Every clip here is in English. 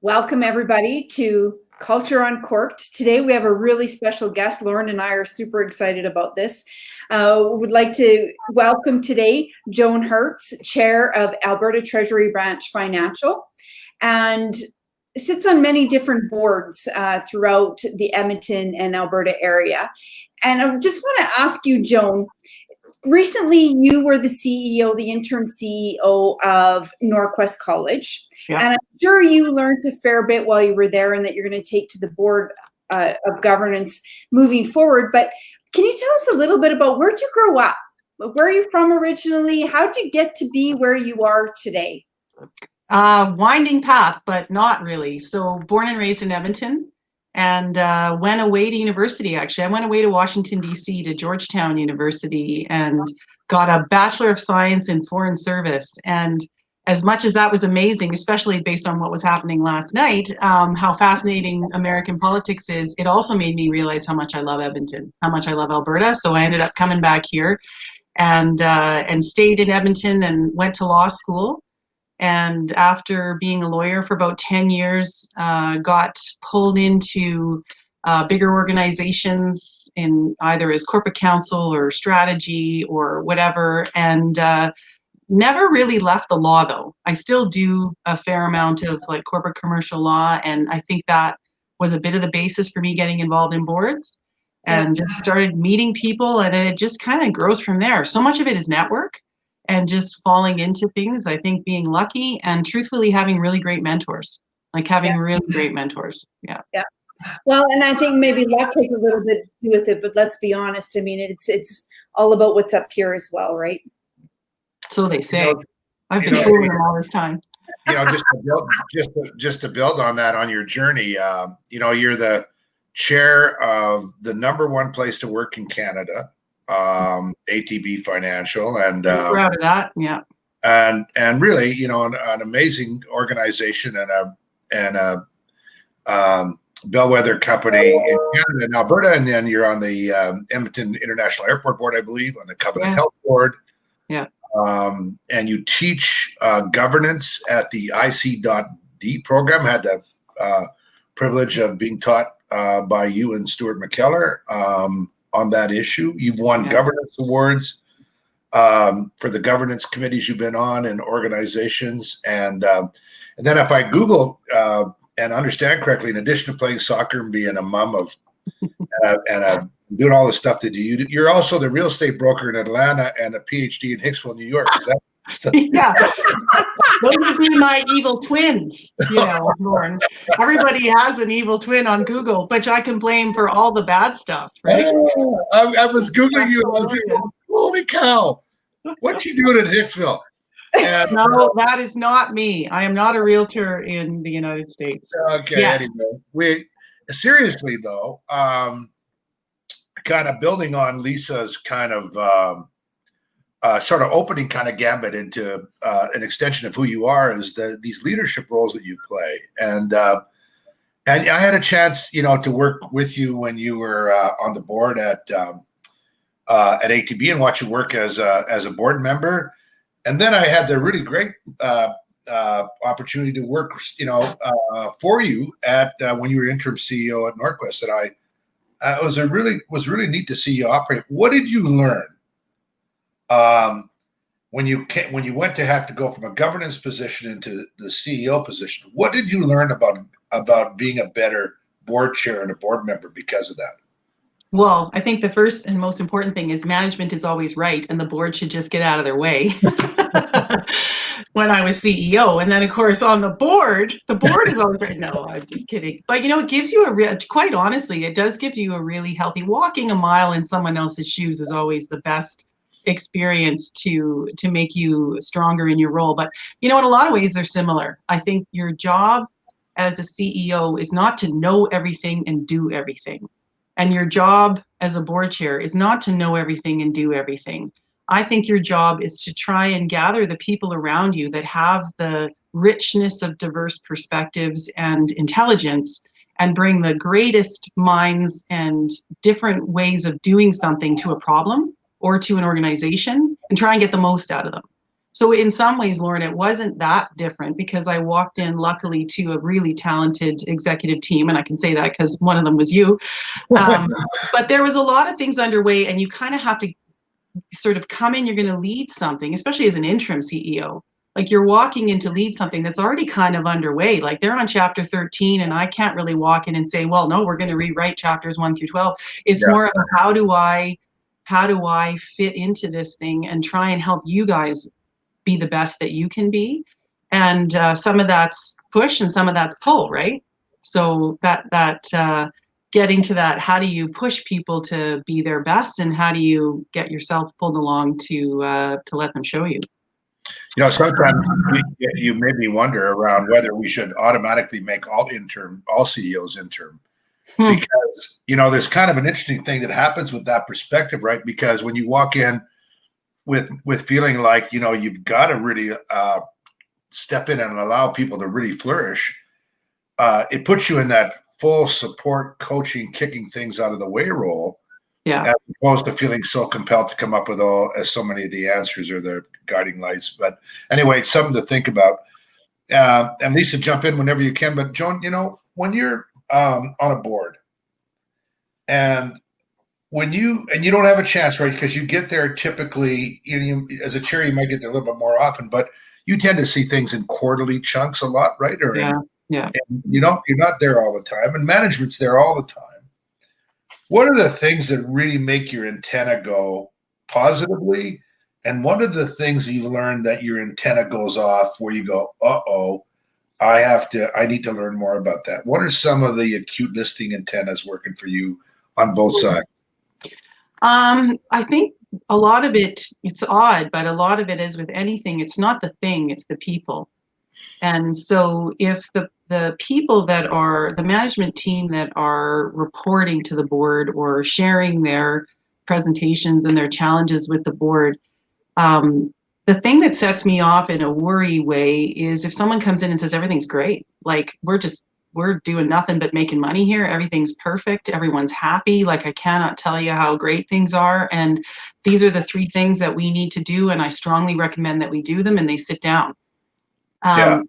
Welcome, everybody, to Culture Uncorked. Today, we have a really special guest. Lauren and I are super excited about this. Would like to welcome today Joan Hertz, Chair of Alberta Treasury Branch Financial, and sits on many different boards throughout the Edmonton and Alberta area. And I just want to ask you, Joan, recently you were the CEO, the interim CEO of Norquest College. Yeah. And I'm sure you learned a fair bit while you were there and that you're going to take to the board of governance moving forward. But can you tell us a little bit about where'd you grow up? Where are you from originally? How'd you get to be where you are today? Winding path, but not really. So born and raised in Edmonton and went away to university, actually. I went away to Washington, D.C. to Georgetown University and got a Bachelor of Science in Foreign Service. And as much as that was amazing, especially based on what was happening last night, how fascinating American politics is, it also made me realize how much I love Edmonton, how much I love Alberta. So I ended up coming back here and stayed in Edmonton and went to law school. And after being a lawyer for about 10 years, got pulled into bigger organizations in either as corporate counsel or strategy or whatever. And never really left the law, though. I still do a fair amount of like corporate commercial law, and I think that was a bit of the basis for me getting involved in boards and just started meeting people, and it just kind of grows from there. So much of it is network and just falling into things. I think being lucky and truthfully having really great mentors, like having really great mentors. Yeah. Well, and I think maybe luck has a little bit to do with it, but let's be honest. I mean, it's all about what's up here as well, right? So they say. I've been fooling them all this time. Just to build on that, on your journey, you're the chair of the #1 place to work in Canada, ATB Financial, and proud of that, yeah. And really, an amazing organization and a bellwether company in Canada and Alberta, and then you're on the Edmonton International Airport Board, I believe, on the Covenant Health Board. Yeah. And you teach governance at the IC.D program. I had the privilege of being taught by you and Stuart McKellar on that issue. You've won governance awards for the governance committees you've been on and organizations. And then if I Google and understand correctly, in addition to playing soccer and being a mom of and doing all the stuff that you do, you're also the real estate broker in Atlanta and a PhD in Hicksville, New York. Is that stuff? Yeah. Those would be my evil twins, Lauren. Everybody has an evil twin on Google, which I can blame for all the bad stuff, right? I was Googling you and I was like, holy cow, what you doing in Hicksville? And, no, that is not me. I am not a realtor in the United States. Okay, anyway. Seriously, though, kind of building on Lisa's kind of sort of opening kind of gambit into an extension of who you are is these leadership roles that you play. And I had a chance, to work with you when you were on the board at ATB and watch you work as a board member. And then I had the really great opportunity to work, for you at when you were interim CEO at Norquest. And it was really neat to see you operate. What did you learn when you went to have to go from a governance position into the CEO position? What did you learn about being a better board chair and a board member because of that? Well, I think the first and most important thing is management is always right, and the board should just get out of their way. When I was CEO, and then of course on the board is always right. No, I'm just kidding. But it gives you quite honestly, it does give you a really healthy, walking a mile in someone else's shoes is always the best experience to make you stronger in your role. But in a lot of ways they're similar. I think your job as a CEO is not to know everything and do everything. And your job as a board chair is not to know everything and do everything. I think your job is to try and gather the people around you that have the richness of diverse perspectives and intelligence and bring the greatest minds and different ways of doing something to a problem or to an organization and try and get the most out of them. So in some ways, Lauren, it wasn't that different because I walked in luckily to a really talented executive team. And I can say that because one of them was you. But there was a lot of things underway, and you kind of have to sort of come in, you're going to lead something, especially as an interim CEO. Like you're walking in to lead something that's already kind of underway. Like they're on chapter 13 and I can't really walk in and say, well, no, we're going to rewrite chapters 1 through 12. It's more of how do I fit into this thing and try and help you guys be the best that you can be. And some of that's push and some of that's pull, right? So that getting to that, how do you push people to be their best, and how do you get yourself pulled along to let them show you? You know, sometimes you made me wonder around whether we should automatically make all CEOs interim. Because, you know, there's kind of an interesting thing that happens with that perspective, right? Because when you walk in with feeling like, you know, you've got to really step in and allow people to really flourish, it puts you in that full support, coaching, kicking things out of the way role. Yeah. As opposed to feeling so compelled to come up with so many of the answers or the guiding lights. But anyway, it's something to think about. And Lisa, jump in whenever you can. But Joan, you know, when you're on a board and you don't have a chance, right? Because you get there typically, as a chair, you might get there a little bit more often, but you tend to see things in quarterly chunks a lot, right? Or yeah. And, you know, you're not there all the time, and management's there all the time. What are the things that really make your antenna go positively? And what are the things you've learned that your antenna goes off where you go, uh-oh, I need to learn more about that? What are some of the acute listening antennas working for you on both sides? I think a lot of it's odd, but a lot of it is with anything, it's not the thing, it's the people. And so if the people that are the management team that are reporting to the board or sharing their presentations and their challenges with the board, the thing that sets me off in a worry way is if someone comes in and says everything's great, like we're doing nothing but making money here, everything's perfect, everyone's happy, like I cannot tell you how great things are, and these are the 3 things that we need to do, and I strongly recommend that we do them, and they sit down.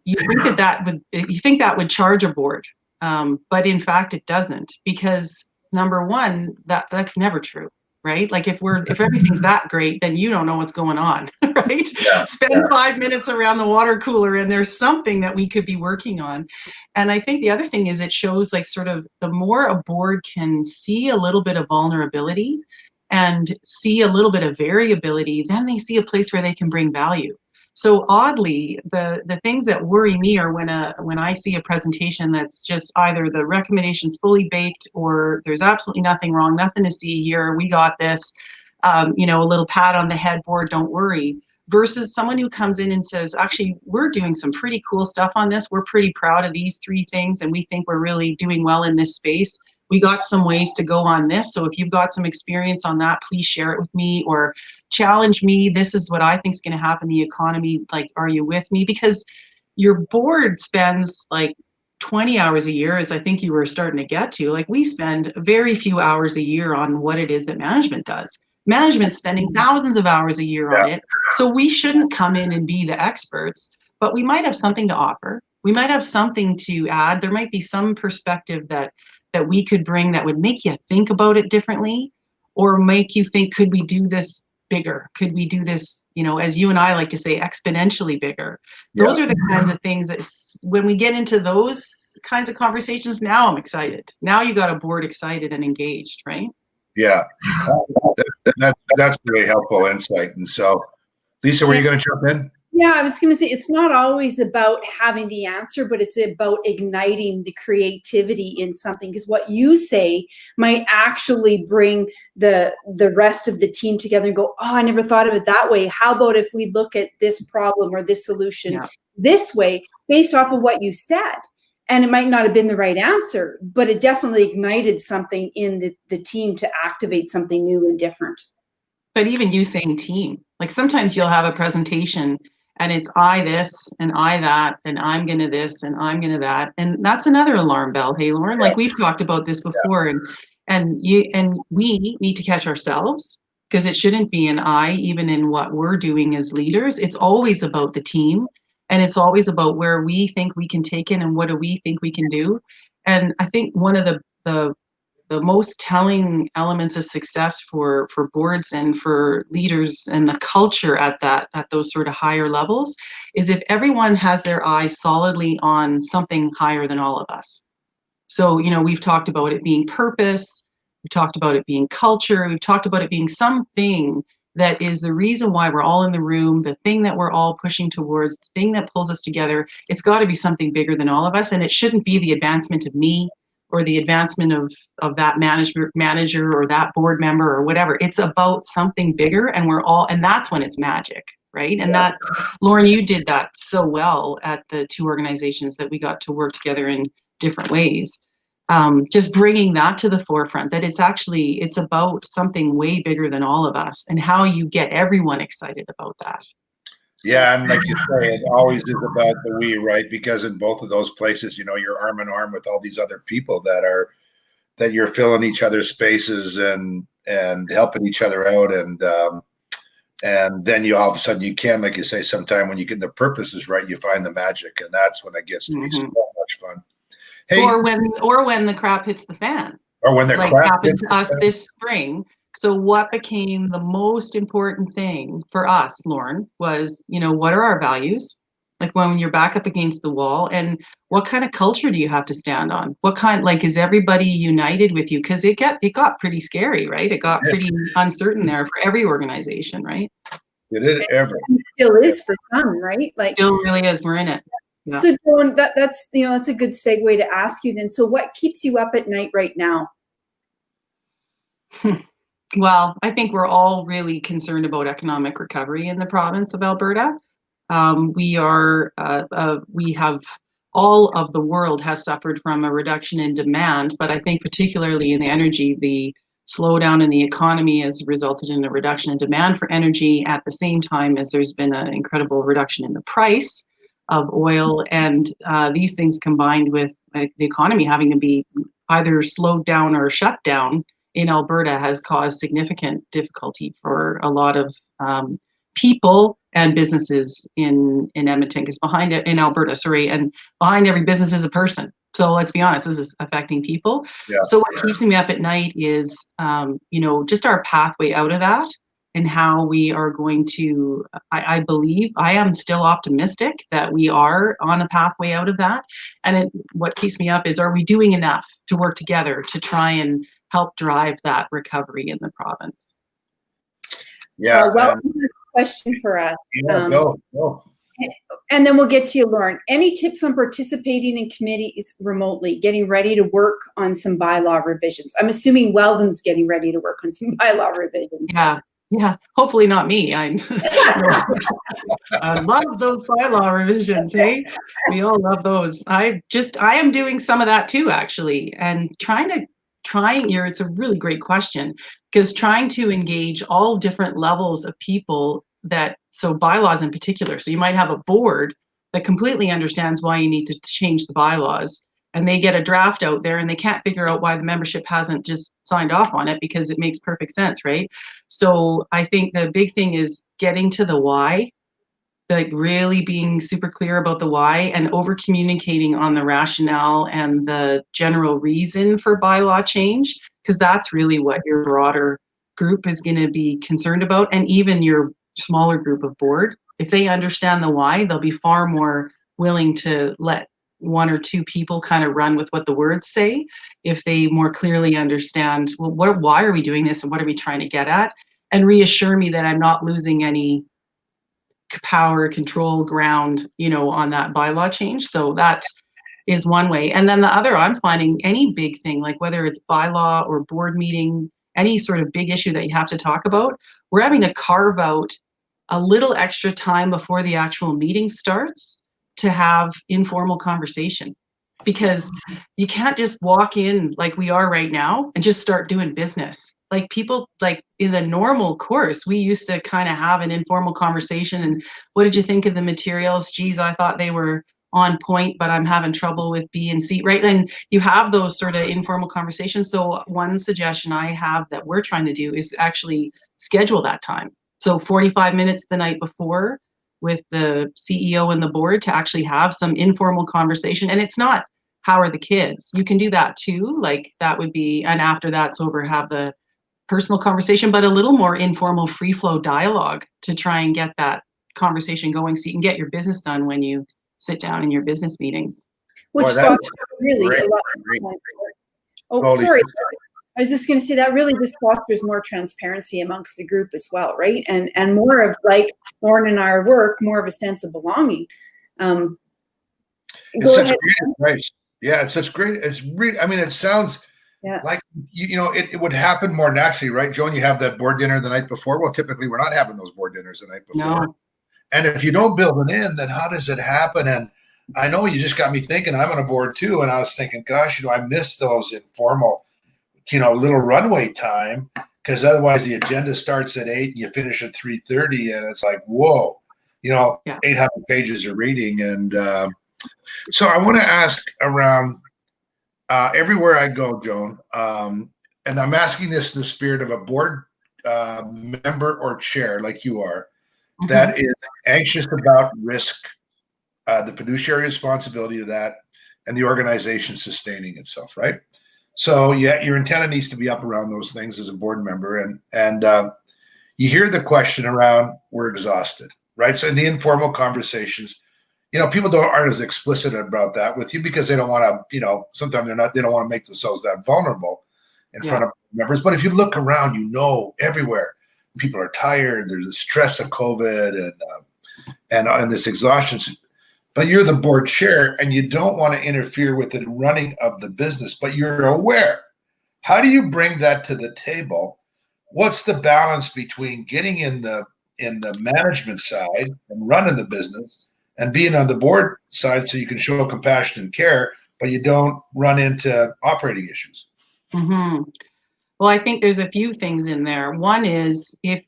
You think that would charge a board, but in fact it doesn't, because number one, that's never true, right? Like if everything's that great, then you don't know what's going on, right? Spend 5 minutes around the water cooler and there's something that we could be working on. And I think the other thing is it shows like sort of the more a board can see a little bit of vulnerability and see a little bit of variability, then they see a place where they can bring value. So oddly, the things that worry me are when I see a presentation that's just either the recommendation's fully baked or there's absolutely nothing wrong, nothing to see here, we got this, you know, a little pat on the head, board, don't worry, versus someone who comes in and says, actually, we're doing some pretty cool stuff on this. We're pretty proud of these 3 things, and we think we're really doing well in this space. We got some ways to go on this. So if you've got some experience on that, please share it with me or challenge me. This is what I think is going to happen in the economy. Like, are you with me? Because your board spends like 20 hours a year, as I think you were starting to get to. Like we spend very few hours a year on what it is that management does. Management's spending thousands of hours a year on it. So we shouldn't come in and be the experts, but we might have something to offer. We might have something to add. There might be some perspective that we could bring that would make you think about it differently, or make you think, could we do this bigger? Could we do this, you know, as you and I like to say, exponentially bigger? Those are the kinds of things that when we get into those kinds of conversations, now I'm excited. Now you got a board excited and engaged, right? Yeah, that's really helpful insight. And so, Lisa, were you going to jump in? Yeah, I was going to say it's not always about having the answer, but it's about igniting the creativity in something, because what you say might actually bring the rest of the team together and go, oh, I never thought of it that way. How about if we look at this problem or this solution this way based off of what you said? And it might not have been the right answer, but it definitely ignited something in the team to activate something new and different. But even you saying team, like sometimes you'll have a presentation and it's I this and I that and I'm going to this and I'm going to that. And that's another alarm bell. Hey, Lauren, like we've talked about this before, and we need to catch ourselves. because it shouldn't be an I, even in what we're doing as leaders. It's always about the team, and it's always about where we think we can take it and what do we think we can do. And I think one of the most telling elements of success for boards and for leaders and the culture at those sort of higher levels is if everyone has their eyes solidly on something higher than all of us. So, we've talked about it being purpose, we've talked about it being culture, we've talked about it being something that is the reason why we're all in the room, the thing that we're all pushing towards, the thing that pulls us together. It's got to be something bigger than all of us, and it shouldn't be the advancement of me or the advancement of that manager or that board member or whatever. It's about something bigger, and that's when it's magic, right? And that, Lorne, you did that so well at the two organizations that we got to work together in different ways. Just bringing that to the forefront, that it's about something way bigger than all of us, and how you get everyone excited about that. Yeah, and like you say, it always is about the we, right? Because in both of those places, you're arm in arm with all these other people that you're filling each other's spaces and helping each other out, and then you all of a sudden you can, like you say, sometime when you get the purposes right, you find the magic, and that's when it gets to be so much fun. Hey, or when the crap hits the fan, or when the like crap happened to us this spring. So what became the most important thing for us, Lorne, was, what are our values? Like when you're back up against the wall, and what kind of culture do you have to stand on? Is everybody united with you? Because it got pretty scary, right? It got pretty uncertain there for every organization, right? Did it ever? It still is for some, right? Still really is. We're in it. Yeah. So Joan, that's a good segue to ask you then. So what keeps you up at night right now? Well, I think we're all really concerned about economic recovery in the province of Alberta. We have all of the world has suffered from a reduction in demand, but I think particularly in the energy, the slowdown in the economy has resulted in a reduction in demand for energy at the same time as there's been an incredible reduction in the price of oil. And these things combined with the economy having to be either slowed down or shut down in Alberta has caused significant difficulty for a lot of people and businesses in Edmonton, because in Alberta, and behind every business is a person. So let's be honest, this is affecting people. Yeah. So what keeps me up at night is, just our pathway out of that, and how we are going to, I believe, I am still optimistic that we are on a pathway out of that. And what keeps me up is, are we doing enough to work together to try and help drive that recovery in the province? Yeah. Question for us. Yeah, go. And then we'll get to you, Lorne. Any tips on participating in committees remotely, getting ready to work on some bylaw revisions? I'm assuming Weldon's getting ready to work on some bylaw revisions. Yeah. Hopefully not me. I love those bylaw revisions. Hey, we all love those. I am doing some of that too, actually, and it's a really great question, because trying to engage all different levels of people, so bylaws in particular. So you might have a board that completely understands why you need to change the bylaws, and they get a draft out there and they can't figure out why the membership hasn't just signed off on it, because it makes perfect sense, right? So I think the big thing is getting to the why, like really being super clear about the why, and over communicating on the rationale and the general reason for bylaw change, because that's really what your broader group is going to be concerned about. And even your smaller group of board, if they understand the why, they'll be far more willing to let one or two people kind of run with what the words say, if they more clearly understand, well, why are we doing this and what are we trying to get at, and reassure me that I'm not losing any power, control, ground, on that bylaw change. So that is one way. And then the other, I'm finding any big thing, like whether it's bylaw or board meeting, any sort of big issue that you have to talk about, we're having to carve out a little extra time before the actual meeting starts to have informal conversation, because you can't just walk in like we are right now and just start doing business. Like people, like in the normal course, we used to kind of have an informal conversation. And what did you think of the materials? Geez, I thought they were on point, but I'm having trouble with B and C, right? And you have those sort of informal conversations. So one suggestion I have that we're trying to do is actually schedule that time. So 45 minutes the night before with the CEO and the board to actually have some informal conversation. And it's not, how are the kids? You can do that too. Like that would be, and after that's over, have the personal conversation, but a little more informal, free flow dialogue to try and get that conversation going so you can get your business done when you sit down in your business meetings. Which Boy, fosters that's really great, a lot great. of. Oh, Totally. sorry. I was just going to say that really just fosters more transparency amongst the group as well, right? And more of, like Lorne and our work, more of a sense of belonging. It's Go such ahead. great advice. Yeah, it's such great. It's really, I mean, it sounds like, you know, it would happen more naturally, right, Joan? You have that board dinner the night before. Well, typically we're not having those board dinners the night before. No. And if you don't build it in, then how does it happen? And I know you just got me thinking, I'm on a board too. And I was thinking, gosh, you know, I miss those informal, you know, little runway time, because otherwise the agenda starts at 8 and you finish at 3:30. And it's like, whoa, you know, 800 pages of reading. And so I want to ask around everywhere I go, Joan, and I'm asking this in the spirit of a board member or chair like you are, that is anxious about risk, the fiduciary responsibility of that, and the organization sustaining itself, right? So yeah, your antenna needs to be up around those things as a board member, and you hear the question around, we're exhausted, right? So in the informal conversations, you know, people aren't as explicit about that with you because they don't want to, you know, sometimes they don't want to make themselves that vulnerable in front of members. But if you look around, you know, everywhere people are tired. There's the stress of COVID and this exhaustion. But you're the board chair and you don't want to interfere with the running of the business, but you're aware. How do you bring that to the table? What's the balance between getting in the management side and running the business and being on the board side so you can show compassion and care, but you don't run into operating issues? Well, I think there's a few things in there. One is, if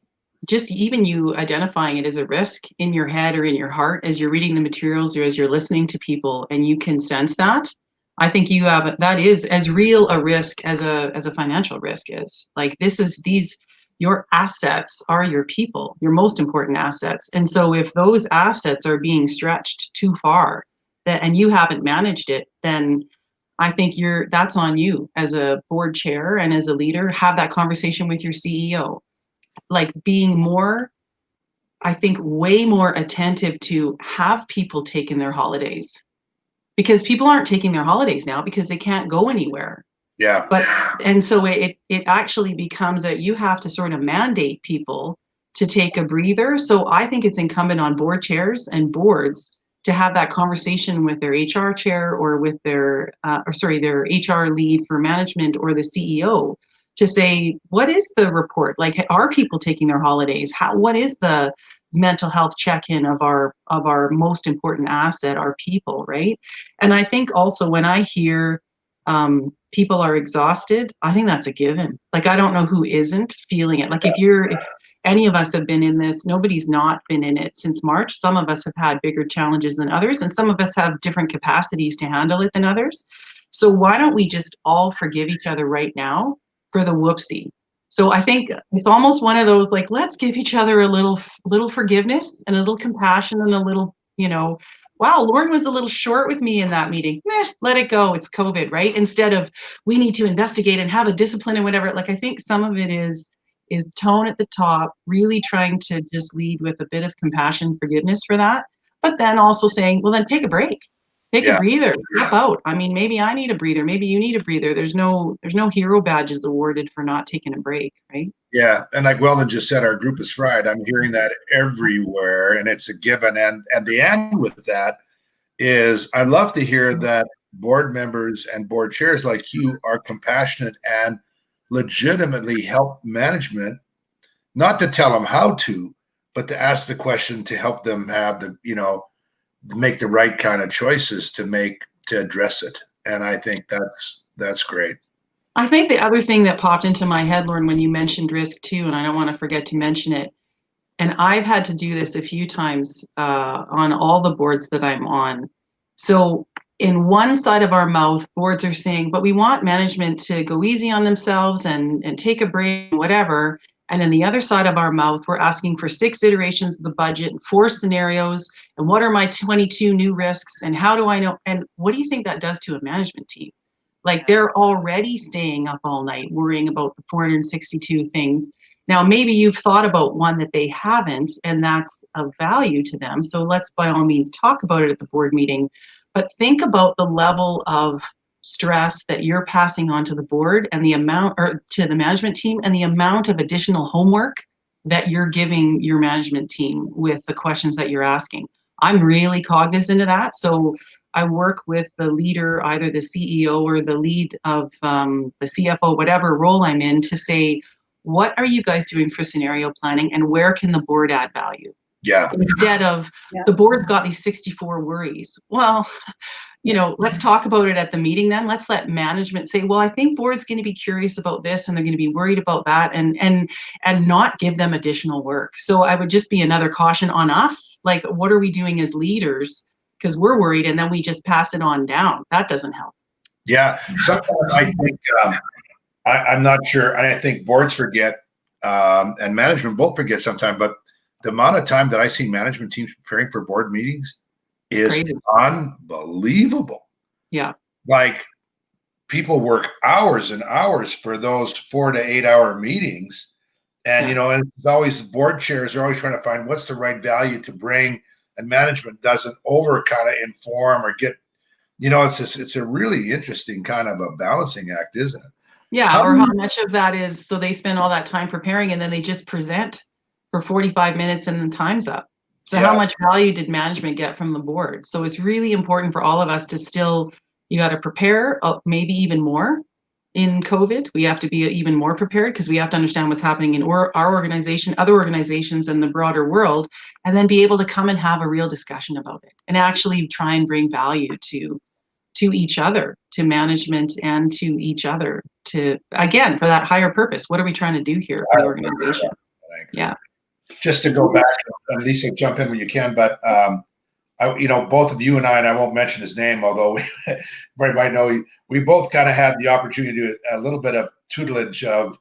just even you identifying it as a risk in your head or in your heart as you're reading the materials or as you're listening to people, and you can sense that, I think you have, that is as real a risk as a financial risk is. Like, your assets are your people, your most important assets. And so if those assets are being stretched too far and you haven't managed it, then I think that's on you as a board chair and as a leader. Have that conversation with your CEO, like being more, I think, way more attentive to have people taking their holidays, because people aren't taking their holidays now because they can't go anywhere. Yeah. And so it actually becomes that you have to sort of mandate people to take a breather. So I think it's incumbent on board chairs and boards to have that conversation with their HR chair or with their HR lead for management or the CEO to say, what is the report? Like, are people taking their holidays? What is the mental health check-in of our most important asset, our people, right? And I think also when I hear people are exhausted, I think that's a given. Like, I don't know who isn't feeling it. Like, if any of us have been in this, nobody's not been in it since March. Some of us have had bigger challenges than others, and some of us have different capacities to handle it than others. So why don't we just all forgive each other right now for the whoopsie? So I think it's almost one of those, like, let's give each other a little forgiveness and a little compassion and a little, wow, Lorne was a little short with me in that meeting. Let it go. It's COVID, right? Instead of, we need to investigate and have a discipline and whatever. Like, I think some of it is tone at the top, really trying to just lead with a bit of compassion, forgiveness for that, but then also saying, well, then take a break. Take a breather, step out. I mean, maybe I need a breather. Maybe you need a breather. There's no hero badges awarded for not taking a break, right? Yeah, and like Weldon just said, our group is fried. I'm hearing that everywhere, and it's a given. And the end with that is, I love to hear that board members and board chairs like you are compassionate and legitimately help management, not to tell them how to, but to ask the question to help them have make the right kind of choices to address it. And I think that's great. I think the other thing that popped into my head, Lorne, when you mentioned risk too, and I don't want to forget to mention it, and I've had to do this a few times on all the boards that I'm on. So in one side of our mouth, boards are saying, but we want management to go easy on themselves and take a break, whatever. And in the other side of our mouth, we're asking for 6 iterations of the budget, 4 scenarios, and what are my 22 new risks, and how do I know? And what do you think that does to a management team? Like, they're already staying up all night worrying about the 462 things. Now, maybe you've thought about one that they haven't, and that's of value to them. So let's by all means talk about it at the board meeting. But think about the level of stress that you're passing on to the board and the amount, or to the management team, and the amount of additional homework that you're giving your management team with the questions that you're asking. I'm really cognizant of that. So I work with the leader, either the CEO or the lead of the CFO, whatever role I'm in, to say, what are you guys doing for scenario planning, and where can the board add value? Yeah. Instead of the board's got these 64 worries. Well, let's talk about it at the meeting then. Let's let management say, well, I think board's going to be curious about this and they're going to be worried about that, and not give them additional work. So I would just be another caution on us. Like, what are we doing as leaders? Because we're worried, and then we just pass it on down. That doesn't help. Yeah. Sometimes I think, I'm not sure, and I think boards forget, and management both forget sometimes, but the amount of time that I see management teams preparing for board meetings is crazy. Unbelievable. Yeah. Like, people work hours and hours for those 4 to 8 hour meetings. And, and it's always board chairs are always trying to find what's the right value to bring, and management doesn't over kind of inform or get, it's a really interesting kind of a balancing act, isn't it? Yeah. How much of that is, so they spend all that time preparing and then they just present for 45 minutes and then time's up. So how much value did management get from the board? So it's really important for all of us to still, you got to prepare, maybe even more in COVID. We have to be even more prepared, because we have to understand what's happening in our organization, other organizations, and the broader world, and then be able to come and have a real discussion about it and actually try and bring value to each other, to management and to each other, to, again, for that higher purpose. What are we trying to do here for the organization? Yeah. Just to go back, and Lisa, jump in when you can, but both of you and I won't mention his name, although everybody might know, we both kind of had the opportunity to do a little bit of tutelage of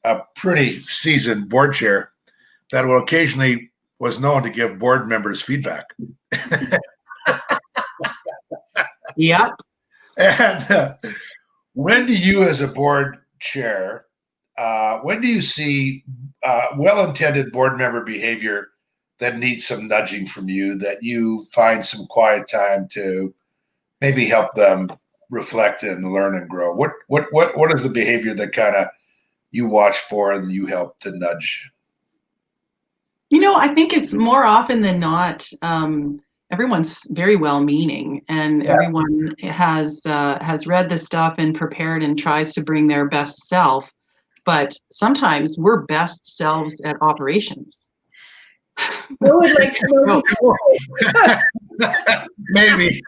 a pretty seasoned board chair that will occasionally was known to give board members feedback. Yep. And when do you, as a board chair, when do you see well-intended board member behavior that needs some nudging from you, that you find some quiet time to maybe help them reflect and learn and grow? What is the behavior that kind of you watch for and you help to nudge? I think it's more often than not, everyone's very well-meaning, and everyone has read the stuff and prepared and tries to bring their best self. But sometimes we're best selves at operations. I would like to know. Maybe.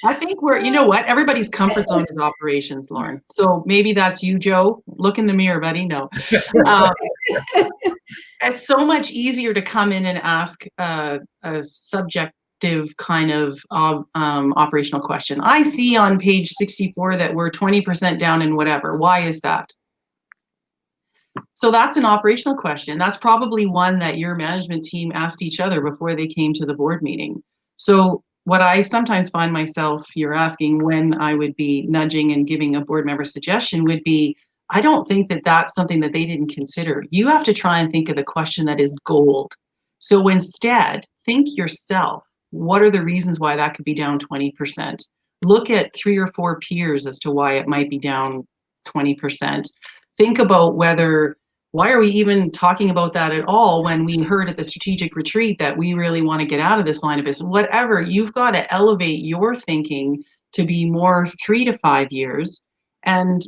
I think we're, everybody's comfort zone is operations, Lorne. So maybe that's you, Joe. Look in the mirror, buddy. No. It's so much easier to come in and ask a subjective kind of operational question. I see on page 64 that we're 20% down in whatever. Why is that? So that's an operational question. That's probably one that your management team asked each other before they came to the board meeting. So what I sometimes find myself, you're asking when I would be nudging and giving a board member suggestion, would be, I don't think that that's something that they didn't consider. You have to try and think of the question that is gold. So instead, think yourself, what are the reasons why that could be down 20%? Look at 3 or 4 peers as to why it might be down 20%. Think about why are we even talking about that at all when we heard at the strategic retreat that we really want to get out of this line of business? Whatever, you've got to elevate your thinking to be more 3 to 5 years. And,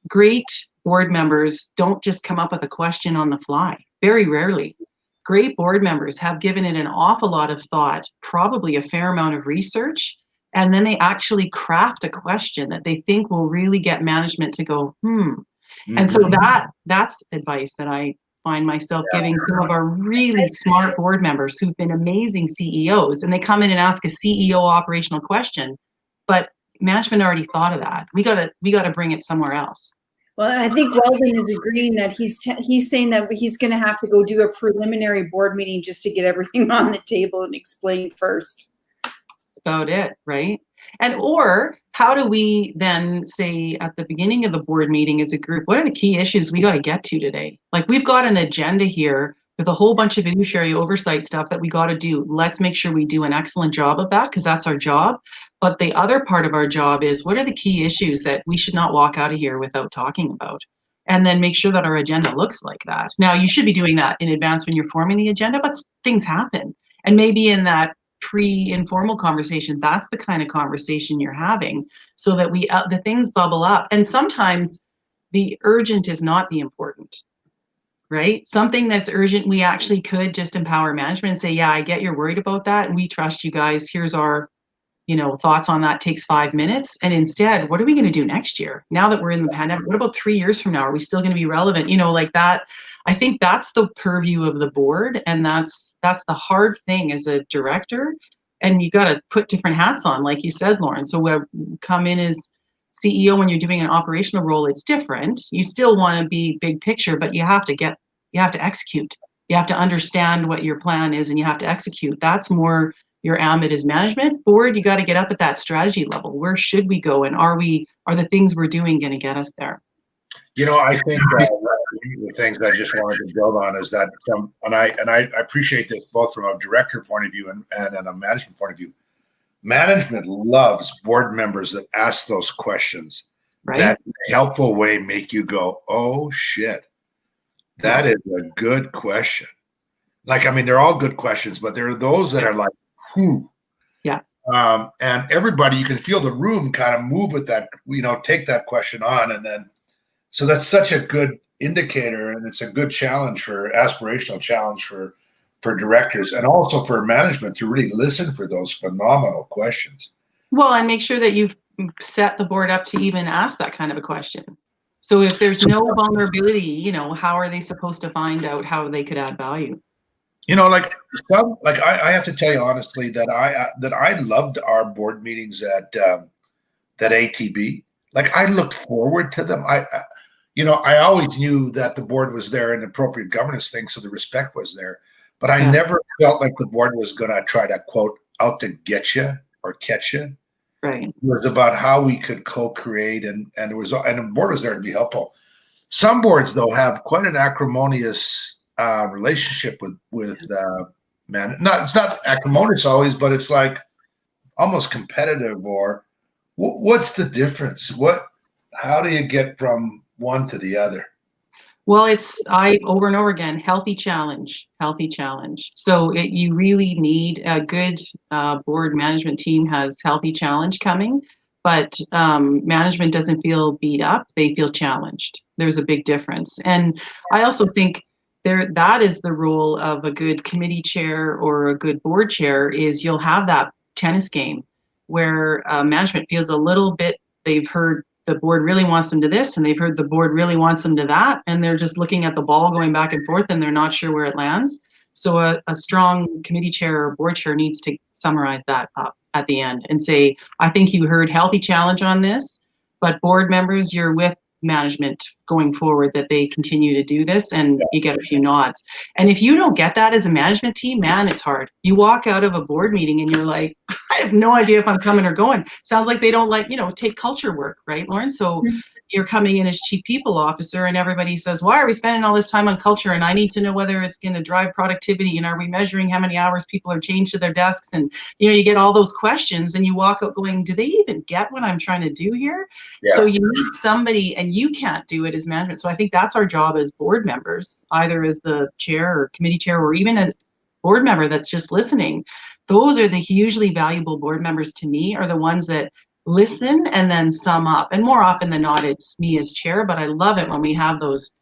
great board members don't just come up with a question on the fly, very rarely. Great board members have given it an awful lot of thought, probably a fair amount of research, and then they actually craft a question that they think will really get management to go, Mm-hmm. And so that's advice that I find myself giving some of our really smart board members who've been amazing CEOs, and they come in and ask a CEO operational question, but management already thought of that. We got to bring it somewhere else. Well, and I think Weldon is agreeing that he's saying that he's going to have to go do a preliminary board meeting just to get everything on the table and explain first. About it, right? And or how do we then say at the beginning of the board meeting as a group, what are the key issues we got to get to today? Like, we've got an agenda here with a whole bunch of fiduciary oversight stuff that we got to do. Let's make sure we do an excellent job of that, because that's our job. But the other part of our job is, what are the key issues that we should not walk out of here without talking about? And then make sure that our agenda looks like that. Now, you should be doing that in advance when you're forming the agenda, but things happen. And maybe in that pre-informal conversation, that's the kind of conversation you're having, so that the things bubble up. And sometimes the urgent is not the important, right? Something that's urgent, we actually could just empower management and say, yeah, I get you're worried about that, and we trust you guys. Here's our thoughts on that. Takes 5 minutes. And instead, what are we going to do next year? Now that we're in the pandemic, what about 3 years from now? Are we still going to be relevant? Like that. I think that's the purview of the board, and that's the hard thing as a director. And you got to put different hats on, like you said, Lauren. So we come in as CEO when you're doing an operational role, it's different. You still want to be big picture, but you have to execute. You have to understand what your plan is, and you have to execute. That's more your ambit is management. Board, you got to get up at that strategy level. Where should we go? And are the things we're doing going to get us there? I think the things I just wanted to build on is that I appreciate this both from a director point of view and a management point of view. Management loves board members that ask those questions, right? That in a helpful way make you go, oh shit, that is a good question. They're all good questions, but there are those that are like, whew. Yeah. And everybody, you can feel the room kind of move with that, take that question on. And then, so that's such a good indicator, and it's a good aspirational challenge for directors, and also for management to really listen for those phenomenal questions. Well, and make sure that you've set the board up to even ask that kind of a question. So if there's no vulnerability, how are they supposed to find out how they could add value? I have to tell you honestly that I loved our board meetings at ATB. I looked forward to them. I always knew that the board was there in appropriate governance things, so the respect was there. But I never felt like the board was going to try to, quote, out to get you or catch you. Right. It was about how we could co-create, and the board was there to be helpful. Some boards, though, have quite an acrimonious relationship with man. It's not acrimonious always, but it's like almost competitive. Or what's the difference? How do you get from one to the other? Well, over and over again, healthy challenge. So you really need a good board management team has healthy challenge coming, but management doesn't feel beat up. They feel challenged. There's a big difference. And I also think that is the role of a good committee chair or a good board chair, is you'll have that tennis game where management feels a little bit, they've heard the board really wants them to this, and they've heard the board really wants them to that, and they're just looking at the ball going back and forth, and they're not sure where it lands. So a strong committee chair or board chair needs to summarize that up at the end and say, I think you heard healthy challenge on this, but board members, you're with management going forward that they continue to do this, and you get a few nods. And if you don't get that as a management team, man, it's hard. You walk out of a board meeting and you're like, I have no idea if I'm coming or going. Sounds like they don't take culture work, right, Lauren? So you're coming in as chief people officer, and everybody says, why are we spending all this time on culture? And I need to know whether it's going to drive productivity, and are we measuring how many hours people are chained to their desks? And you get all those questions, and you walk out going, do they even get what I'm trying to do here? Yeah. So you need somebody, and you can't do it as management. So I think that's our job as board members, either as the chair or committee chair, or even a board member that's just listening. Those are the hugely valuable board members to me, are the ones that listen and then sum up. And more often than not, it's me as chair, but I love it when we have those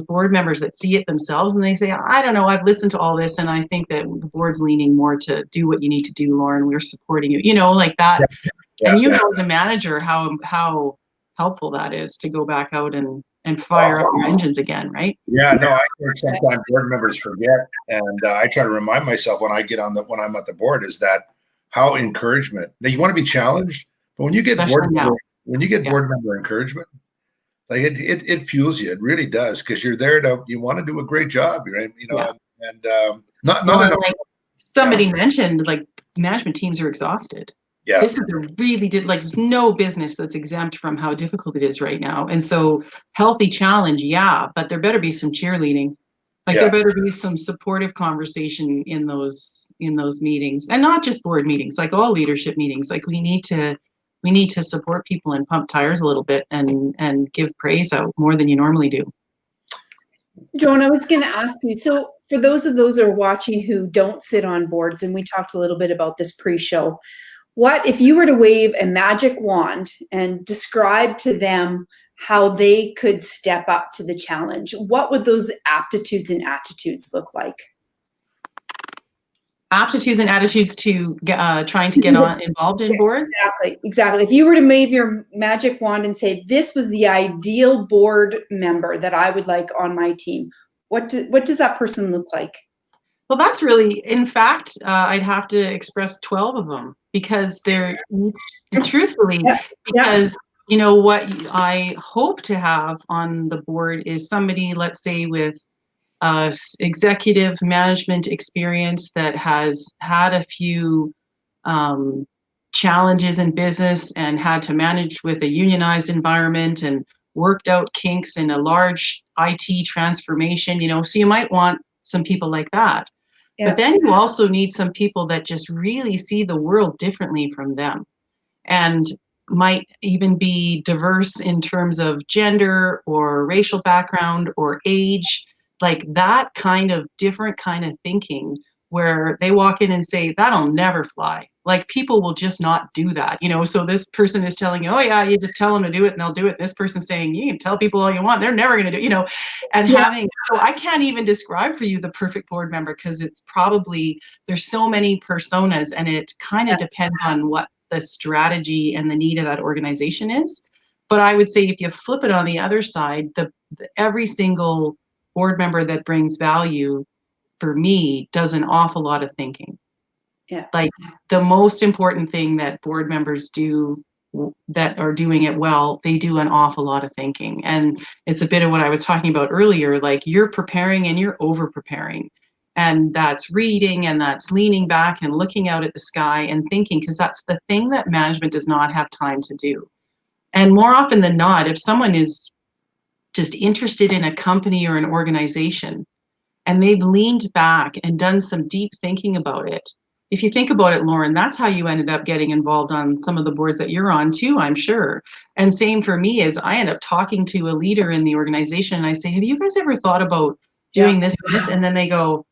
board members that see it themselves and they say, I don't know, I've listened to all this, and I think that the board's leaning more to do what you need to do, Lauren. We're supporting you, like that. Yeah. And as a manager, how helpful that is to go back out and fire up your engines again, right? Yeah, no, I think sometimes board members forget, and I try to remind myself when I'm at the board, is that how encouragement. Now, you want to be challenged, but when you get board member encouragement, like it fuels you. It really does, because you're there you want to do a great job, right? Not Well, enough. like somebody mentioned, like management teams are exhausted. Yeah. This is there's no business that's exempt from how difficult it is right now. And so healthy challenge, yeah, but there better be some cheerleading. Like there better be some supportive conversation in those meetings, and not just board meetings, like all leadership meetings. Like we need to support people and pump tires a little bit and give praise out more than you normally do. Joan, I was going to ask you, so for those who are watching who don't sit on boards, and we talked a little bit about this pre-show, what if you were to wave a magic wand and describe to them how they could step up to the challenge? What would those aptitudes and attitudes look like? Aptitudes and attitudes to trying to get involved in boards? Exactly. If you were to wave your magic wand and say, this was the ideal board member that I would like on my team, what does that person look like? Well, that's really, in fact, I'd have to express 12 of them, because they're truthfully, because you know what I hope to have on the board is somebody, let's say, with executive management experience that has had a few challenges in business and had to manage with a unionized environment and worked out kinks in a large IT transformation, so you might want some people like that. Yeah. But then you also need some people that just really see the world differently from them, and might even be diverse in terms of gender or racial background or age, like that kind of different kind of thinking, where they walk in and say, that'll never fly. Like people will just not do that, so this person is telling you, oh yeah, you just tell them to do it and they'll do it. This person's saying, you can tell people all you want, they're never going to do, and so I can't even describe for you the perfect board member, because it's probably, there's so many personas, and it kind of depends on what the strategy and the need of that organization is. But I would say if you flip it on the other side, every single board member that brings value for me does an awful lot of thinking. Yeah. Like the most important thing that board members do that are doing it well, they do an awful lot of thinking. And it's a bit of what I was talking about earlier, like you're preparing and you're over preparing. And that's reading, and that's leaning back and looking out at the sky and thinking, because that's the thing that management does not have time to do. And more often than not, if someone is just interested in a company or an organization and they've leaned back and done some deep thinking about it, if you think about it, Lauren, that's how you ended up getting involved on some of the boards that you're on too, I'm sure. And same for me, is I end up talking to a leader in the organization and I say, have you guys ever thought about doing this and this? And then they go,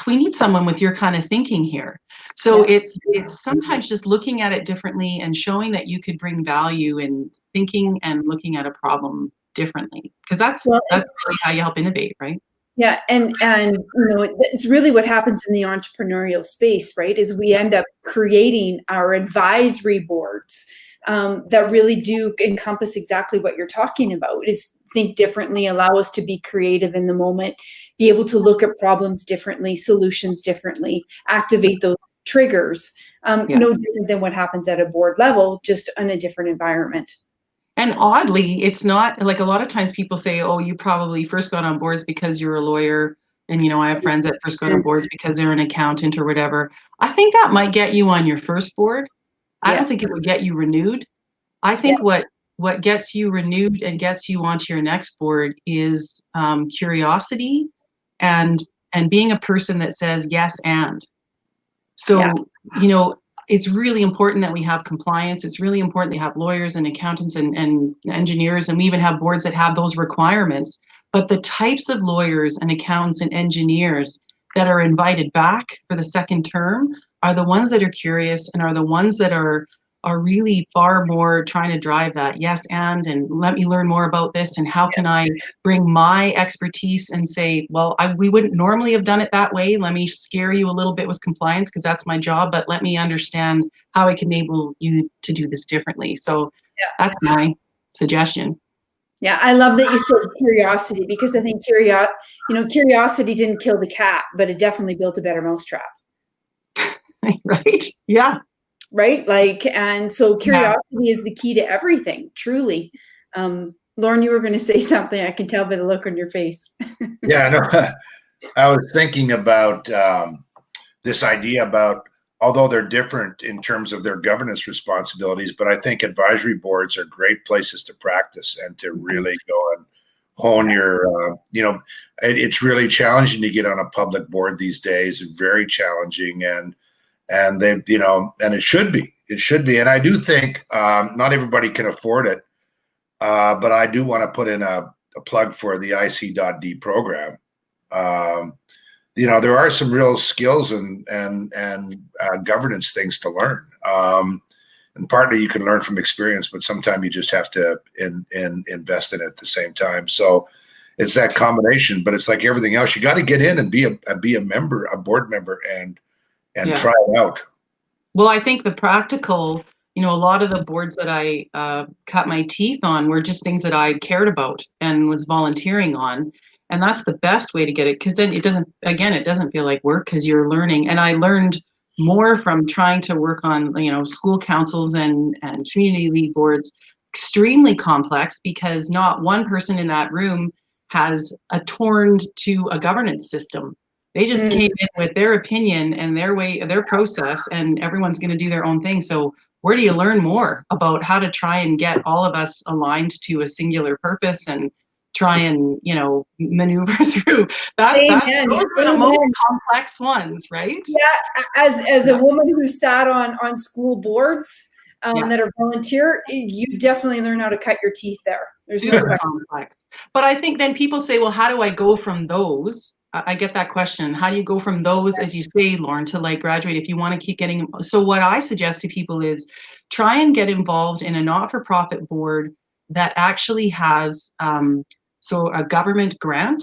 we need someone with your kind of thinking here. So it's sometimes just looking at it differently and showing that you could bring value in thinking and looking at a problem differently, because that's really how you help innovate, right? Yeah, and it's really what happens in the entrepreneurial space, right? Is we end up creating our advisory boards that really do encompass exactly what you're talking about, is think differently, allow us to be creative in the moment, be able to look at problems differently, solutions differently, activate those triggers, no different than what happens at a board level, just in a different environment. And oddly, it's not like a lot of times people say, oh, you probably first got on boards because you're a lawyer. And, I have friends that first got on boards because they're an accountant or whatever. I think that might get you on your first board. I don't think it would get you renewed. I think what gets you renewed and gets you onto your next board is curiosity and being a person that says yes and. So, it's really important that we have compliance. It's really important to have lawyers and accountants and engineers, and we even have boards that have those requirements. But the types of lawyers and accountants and engineers that are invited back for the second term are the ones that are curious and are the ones that are really far more trying to drive that yes and let me learn more about this, and how can I bring my expertise and say, well, we wouldn't normally have done it that way. Let me scare you a little bit with compliance because that's my job, but let me understand how I can enable you to do this differently. So that's my suggestion. Yeah, I love that you said curiosity, because I think curiosity didn't kill the cat, but it definitely built a better mousetrap. Right? Yeah. Right? And so curiosity is the key to everything, truly. Lorne, you were going to say something. I can tell by the look on your face. Yeah, no, I was thinking about this idea about, although they're different in terms of their governance responsibilities, but I think advisory boards are great places to practice and to really go and hone your, it's really challenging to get on a public board these days, very challenging. And they, and it should be. And I do think not everybody can afford it, but I do want to put in a plug for the IC.D program. There are some real skills and governance things to learn. And partly you can learn from experience, but sometimes you just have to invest in it at the same time. So it's that combination, but it's like everything else. You got to get in and be a member, a board member, and try it out. Well, I think the practical, a lot of the boards that I cut my teeth on were just things that I cared about and was volunteering on. And that's the best way to get it, because then it doesn't feel like work, because you're learning. And I learned more from trying to work on, school councils and community league boards, extremely complex, because not one person in that room has attuned to a governance system. They just came in with their opinion and their way, their process, and everyone's going to do their own thing. So where do you learn more about how to try and get all of us aligned to a singular purpose and try and, maneuver through that? Those are the most complex ones, right? Yeah, as a woman who sat on school boards that are volunteer, you definitely learn how to cut your teeth there. There's no complex. But I think then people say, well, how do I go from those? I get that question. How do you go from those, as you say, Lorne, to like graduate if you want to keep getting? So what I suggest to people is try and get involved in a not-for-profit board that actually has a government grant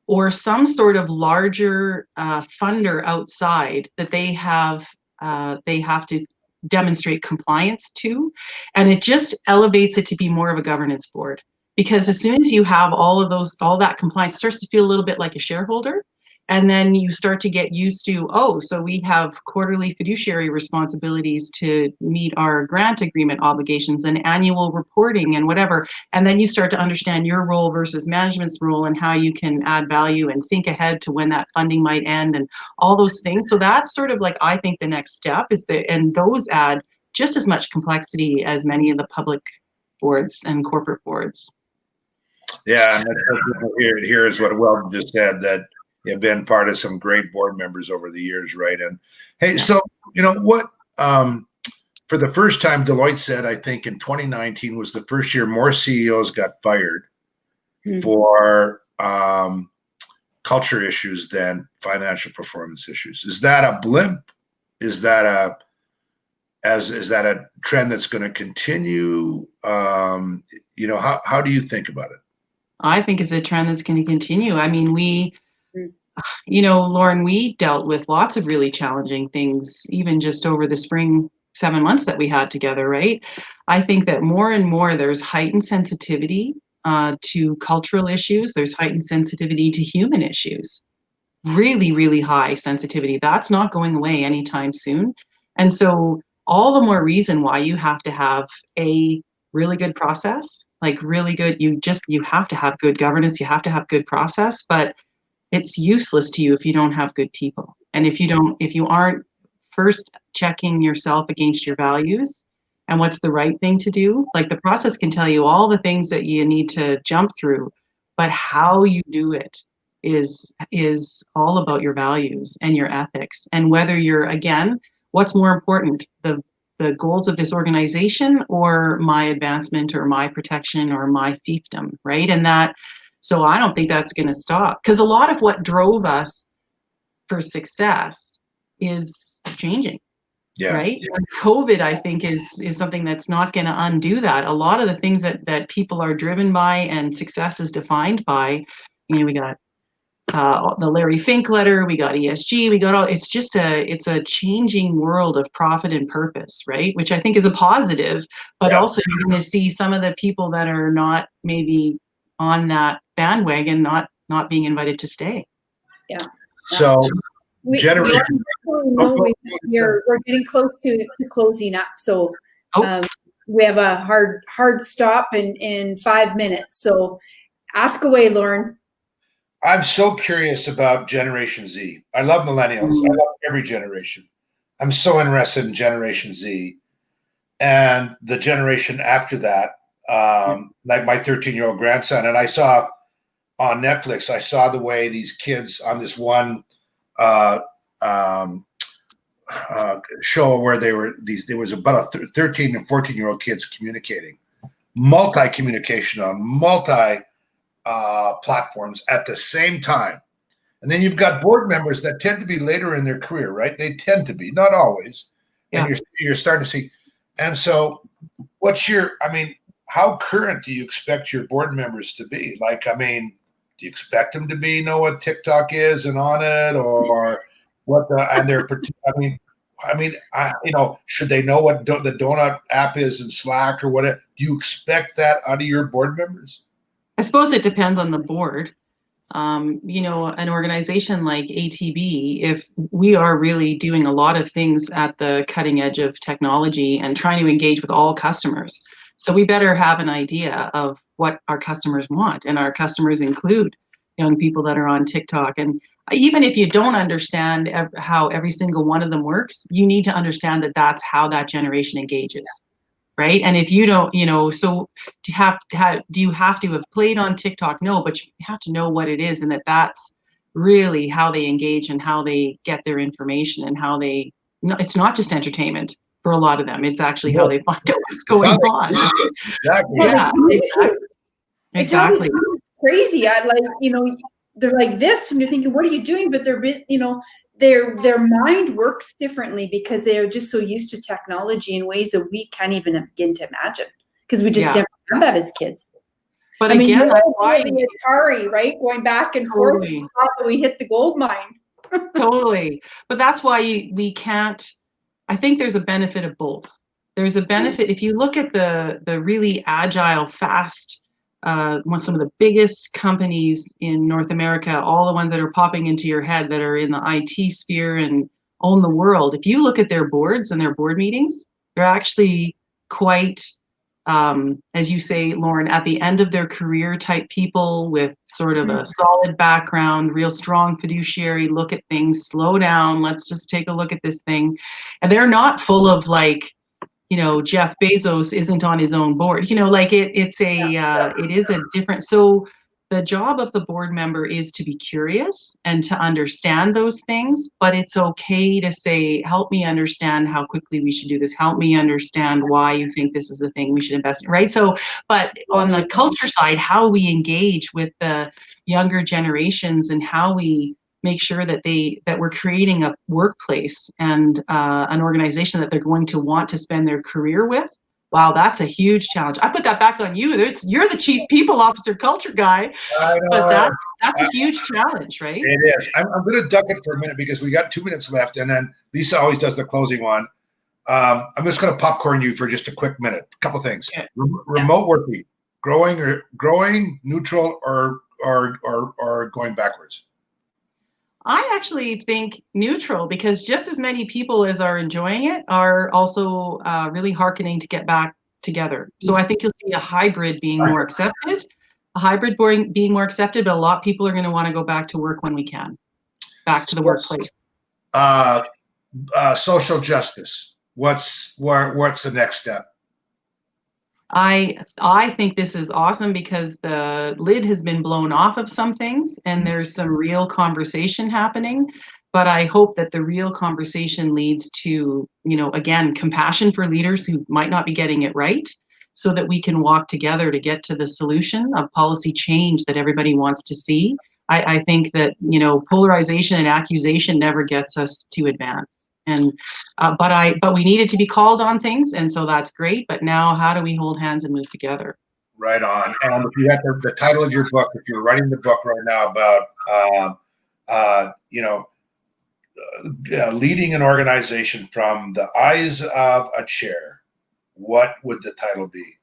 or some sort of larger funder outside that they have to demonstrate compliance to, and it just elevates it to be more of a governance board. Because as soon as you have all that compliance, it starts to feel a little bit like a shareholder. And then you start to get used to, so we have quarterly fiduciary responsibilities to meet our grant agreement obligations and annual reporting and whatever. And then you start to understand your role versus management's role and how you can add value and think ahead to when that funding might end and all those things. So that's sort of like, I think the next step is and those add just as much complexity as many of the public boards and corporate boards. Yeah, and here is what Weldon just said, that you've been part of some great board members over the years, right? And hey, so what? For the first time, Deloitte said, I think in 2019 was the first year more CEOs got fired for culture issues than financial performance issues. Is that a blimp? Is that a trend that's going to continue? How do you think about it? I think it's a trend that's going to continue. I mean, Lorne, we dealt with lots of really challenging things, even just over the spring 7 months that we had together, right? I think that more and more there's heightened sensitivity to cultural issues. There's heightened sensitivity to human issues. Really, really high sensitivity. That's not going away anytime soon. And so all the more reason why you have to have a really good process, like really good, you have to have good governance, you have to have good process, but it's useless to you if you don't have good people. And if you aren't first checking yourself against your values and what's the right thing to do, like the process can tell you all the things that you need to jump through, but how you do it is all about your values and your ethics. And whether you're, again, what's more important, the goals of this organization or my advancement or my protection or my fiefdom, right? So I don't think that's going to stop, because a lot of what drove us for success is changing, right? Yeah. And COVID, I think, is something that's not going to undo that. A lot of the things that people are driven by and success is defined by, we got the Larry Fink letter, we got ESG, we got it's a changing world of profit and purpose, right? Which I think is a positive, but also you're going to see some of the people that are not maybe on that bandwagon, not being invited to stay. Yeah. So we're getting close to closing up. So we have a hard stop in 5 minutes. So ask away, Lorne. I'm so curious about Generation Z. I love millennials. I love every generation. I'm so interested in Generation Z and the generation after that, like my 13-year-old grandson. And I saw on Netflix, I saw the way these kids on this one show where there was about 13 and 14-year-old kids communicating, multi-communication on multi platforms at the same time. And then you've got board members that tend to be later in their career, right? They tend to be, not always. Yeah. And you're starting to see. And so how current do you expect your board members to be? Like, do you expect them to know what TikTok is and on it, or what should they know what the donut app is in Slack or whatever? Do you expect that out of your board members? I suppose it depends on the board. An organization like ATB, if we are really doing a lot of things at the cutting edge of technology and trying to engage with all customers, so we better have an idea of what our customers want. And our customers include young people that are on TikTok. And even if you don't understand how every single one of them works, you need to understand that that's how that generation engages. Right. And if you don't, so do you have to have played on TikTok? No, but you have to know what it is, and that's really how they engage and how they get their information and how it's not just entertainment for a lot of them. It's actually how they find out what's going on. Exactly. Yeah, exactly. It's crazy. They're like this, and you're thinking, what are you doing? But their mind works differently because they are just so used to technology in ways that we can't even begin to imagine, because we just didn't have that as kids. But again, that's why the Atari, right? Going back and forth, we hit the gold mine. Totally. But that's why we can't. I think there's a benefit of both. There's a benefit if you look at the really agile, fast. Some of the biggest companies in North America, all the ones that are popping into your head that are in the IT sphere and own the world. If you look at their boards and their board meetings, they're actually quite, as you say, Lorne, at the end of their career type people with sort of a solid background, real strong fiduciary look at things, slow down, let's just take a look at this thing. And they're not full of Jeff Bezos isn't on his own board. It is a different. So the job of the board member is to be curious and to understand those things, but it's okay to say, help me understand how quickly we should do this. Help me understand why you think this is the thing we should invest in, right? So, but on the culture side, how we engage with the younger generations and how we make sure that we're creating a workplace and an organization that they're going to want to spend their career with. Wow, that's a huge challenge. I put that back on you. You're the chief people officer culture guy, but that's a huge challenge, right? It is. I'm going to duck it for a minute because we got 2 minutes left, and then Lisa always does the closing one. I'm just going to popcorn you for just a quick minute. A couple things. Okay. Remote working, growing, neutral, or going backwards. I actually think neutral, because just as many people as are enjoying it are also really hearkening to get back together. So I think you'll see a hybrid being more accepted, being more accepted, but a lot of people are going to want to go back to work when we can, back to the workplace. Social justice. What's the next step? I think this is awesome because the lid has been blown off of some things and there's some real conversation happening. But I hope that the real conversation leads to, again, compassion for leaders who might not be getting it right, so that we can walk together to get to the solution of policy change that everybody wants to see. I think that, polarization and accusation never gets us to advance. And but we needed to be called on things, and so that's great. But now, how do we hold hands and move together? Right on. And if you have the title of your book, if you're writing the book right now about leading an organization from the eyes of a chair, what would the title be?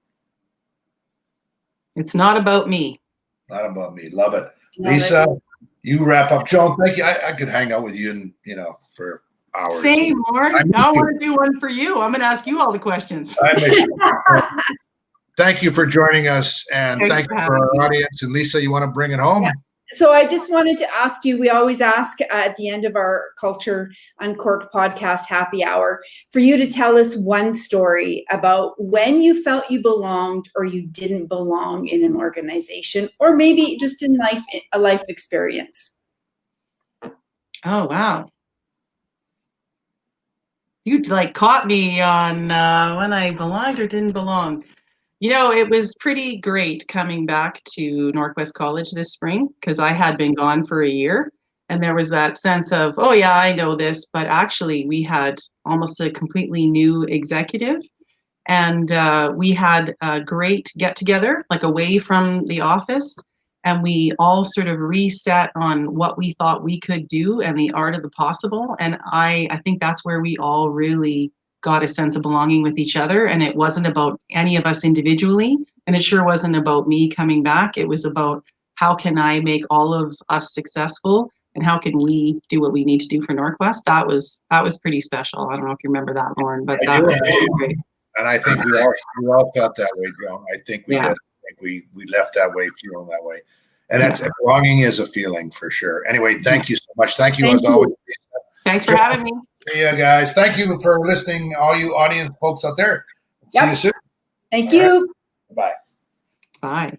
It's not about me. Not about me. Love it. Lisa, you wrap up. Joan, thank you. I could hang out with you and for hours. Same, Lorne. I miss Now I you. want to do one for you. I'm going to ask you all the questions. I miss you. Thank you for joining us, and Thanks thank for you having for our me. audience. And Lisa, you want to bring it home? Yeah. So I just wanted to ask you, we always ask at the end of our Culture Uncorked podcast happy hour for you to tell us one story about when you felt you belonged or you didn't belong in an organization, or maybe just in life, a life experience. Oh, wow. You like caught me on when I belonged or didn't belong. You know, it was pretty great coming back to Northwest College this spring because I had been gone for a year. And there was that sense of, oh, yeah, I know this. But actually, we had almost a completely new executive. And we had a great get together, like away from the office. And we all sort of reset on what we thought we could do and the art of the possible. And I think that's where we all really got a sense of belonging with each other. And it wasn't about any of us individually. And it sure wasn't about me coming back. It was about how can I make all of us successful and how can we do what we need to do for Northwest. That was pretty special. I don't know if you remember that, Lorne, but that was great. And I think we all felt that way, Joan. I think we did. I think we left that way, feeling that way. And that's belonging is a feeling for sure. Anyway, thank you so much. Thank you as always. Thanks for having me. See you guys. Thank you for listening, all you audience folks out there. See you soon. Thank you. Bye. Bye.